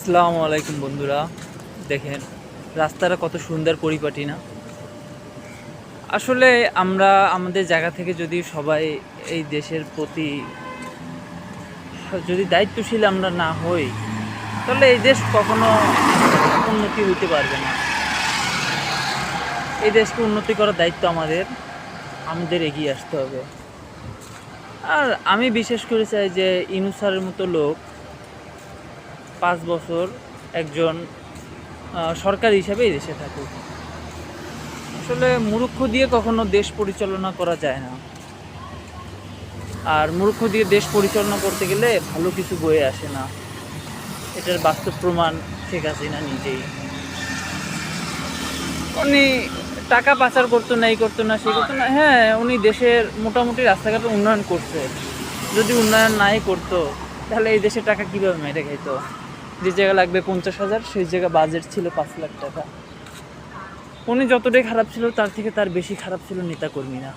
আসসালামু আলাইকুম বন্ধুরা, দেখেন রাস্তাটা কত সুন্দর পরিপাটি না? আসলে আমরা আমাদের জায়গা থেকে যদি সবাই এই দেশের প্রতি যদি দায়িত্বশীল আমরা না হই, তাহলে এই দেশ কখনো উন্নতি হইতে পারবে না। এই দেশকে উন্নতি করার দায়িত্ব আমাদের এগিয়ে আসতে হবে। আর আমি বিশেষ করে চাই যে ইউনূস স্যারের মতো লোক 5 বছর একজন সরকার হিসাবে এই দেশে থাকুক। আসলে মূর্খ দিয়ে কখনো দেশ পরিচালনা করা যায় না, আর মূর্খ দিয়ে দেশ পরিচালনা করতে গেলে ভালো কিছু বয়ে আসে না। এটার বাস্তব প্রমাণ শেখ হাসিনা নিজেই। উনি টাকা পাচার করতো না, এই করতো না, সে করতো না। হ্যাঁ, উনি দেশের মোটামুটি রাস্তাঘাটের উন্নয়ন করছে। যদি উন্নয়ন নাই করতো, তাহলে এই দেশের টাকা কীভাবে মেরে খাইতো? যে জায়গা লাগবে 50,000, সেই জায়গা বাজেট ছিল 5 লাখ টাকা। উনি যতটাই খারাপ ছিল, তার বেশি খারাপ ছিল নেতাকর্মীরা।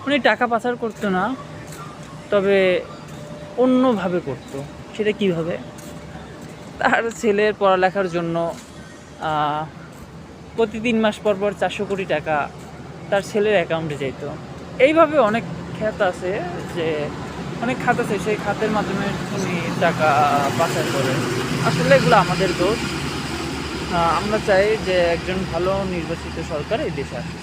উনি টাকা পাচার করতো না, তবে অন্যভাবে করতো। সেটা কীভাবে? তার ছেলের পড়ালেখার জন্য প্রতি 3 মাস পর 400 কোটি টাকা তার ছেলের অ্যাকাউন্টে যেত। এইভাবে অনেক খাত আছে, সেই খাতের মাধ্যমে উনি টাকা পাচার করেন। আসলে এগুলো আমাদের দোষ। আমরা চাই যে একজন ভালো নির্বাচিত সরকার এই দেশে আসুক।